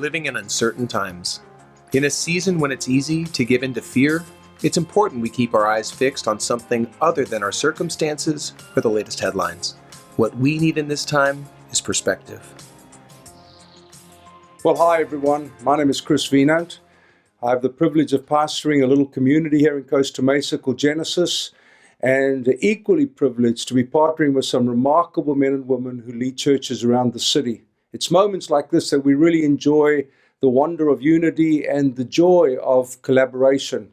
living in uncertain times. In a season when it's easy to give in to fear, it's important we keep our eyes fixed on something other than our circumstances or the latest headlines. What we need in this time is perspective. Well, hi everyone. My name is Wienand. I have the privilege of pastoring a little community here in Costa Mesa called Genesis, and equally privileged to be partnering with some remarkable men and women who lead churches around the city. It's moments like this that we really enjoy the wonder of unity and the joy of collaboration.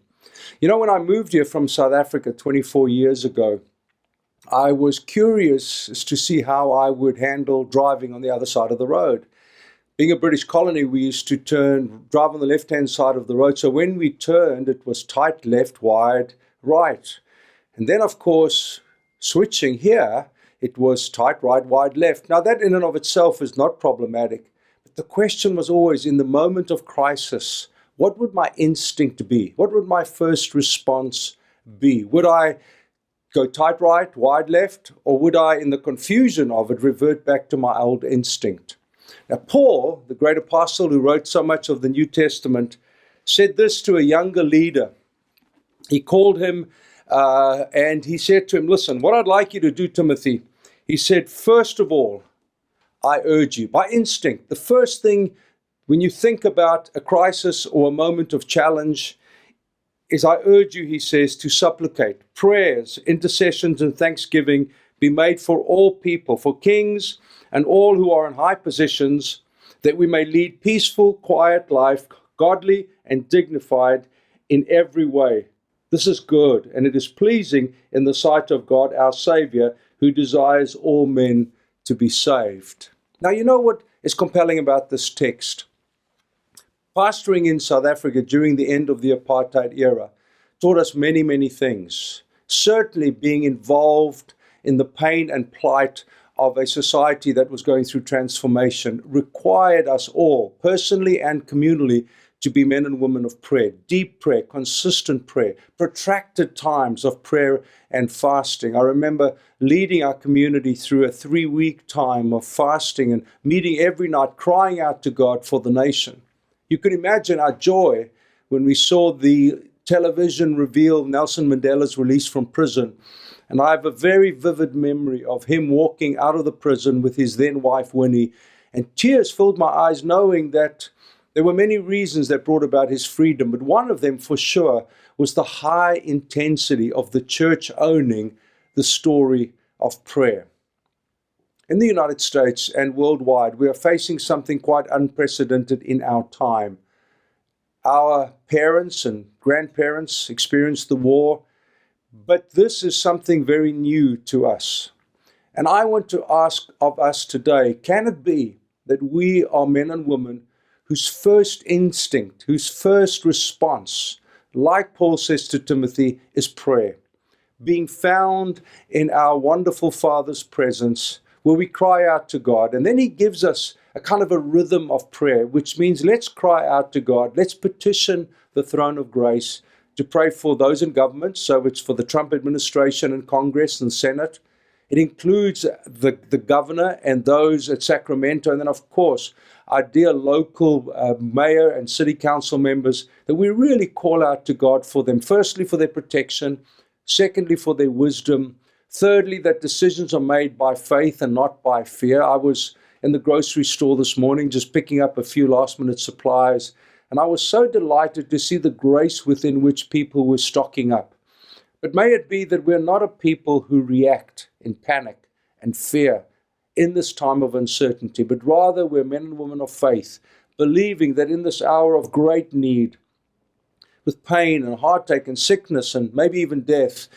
You know, when I moved here from South Africa 24 years ago, I was curious as to see how I would handle driving on the other side of the road. Being a British colony, we used to drive on the left-hand side of the road. So when we turned, it was tight left, wide right. And then, of course, switching here, it was tight right, wide left. Now, that in and of itself is not problematic. But the question was always, in the moment of crisis, what would my instinct be? What would my first response be? Would I go tight right, wide left? Or would I, in the confusion of it, revert back to my old instinct? Now, Paul, the great apostle who wrote so much of the New Testament, said this to a younger leader. He called him and he said to him, listen, what I'd like you to do, Timothy, he said, first of all, I urge you, by instinct, the first thing when you think about a crisis or a moment of challenge is I urge you, he says, to supplicate. Prayers, intercessions, and thanksgiving be made for all people, for kings and all who are in high positions, that we may lead peaceful, quiet life, godly and dignified in every way. This is good, and it is pleasing in the sight of God, our Savior, who desires all men to be saved. Now, you know what is compelling about this text? Pastoring in South Africa during the end of the apartheid era taught us many, many things. Certainly being involved in the pain and plight of a society that was going through transformation required us all, personally and communally, to be men and women of prayer, deep prayer, consistent prayer, protracted times of prayer and fasting. I remember leading our community through a 3-week time of fasting and meeting every night, crying out to God for the nation. You can imagine our joy when we saw the television reveal Nelson Mandela's release from prison. And I have a very vivid memory of him walking out of the prison with his then wife, Winnie, and tears filled my eyes knowing that there were many reasons that brought about his freedom, but one of them for sure was the high intensity of the church owning the story of prayer. In the United States and worldwide, we are facing something quite unprecedented in our time. Our parents and grandparents experienced the war, but this is something very new to us. And I want to ask of us today, can it be that we are men and women whose first instinct, whose first response, like Paul says to Timothy, is prayer, being found in our wonderful Father's presence, where we cry out to God. And then he gives us a kind of a rhythm of prayer, which means let's cry out to God. Let's petition the throne of grace to pray for those in government. So it's for the Trump administration and Congress and Senate. It includes the governor and those at Sacramento. And then, of course, our dear local mayor and city council members, that we really call out to God for them. Firstly, for their protection. Secondly, for their wisdom. Thirdly, that decisions are made by faith and not by fear. I was in the grocery store this morning just picking up a few last-minute supplies, and I was so delighted to see the grace within which people were stocking up. But may it be that we're not a people who react in panic and fear in this time of uncertainty, but rather we're men and women of faith, believing that in this hour of great need, with pain and heartache and sickness and maybe even death,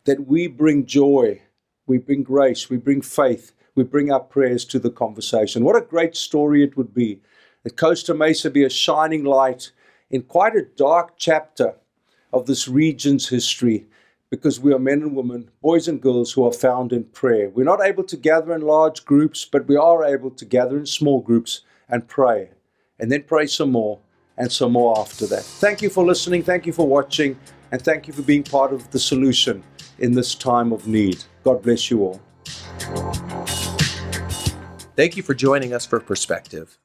that we bring joy, we bring grace, we bring faith, we bring our prayers to the conversation. What a great story it would be that Costa Mesa be a shining light in quite a dark chapter of this region's history, because we are men and women, boys and girls who are found in prayer. We're not able to gather in large groups, but we are able to gather in small groups and pray, and then pray some more and some more after that. Thank you for listening, thank you for watching, and thank you for being part of the solution in this time of need. God bless you all. Thank you for joining us for Perspective.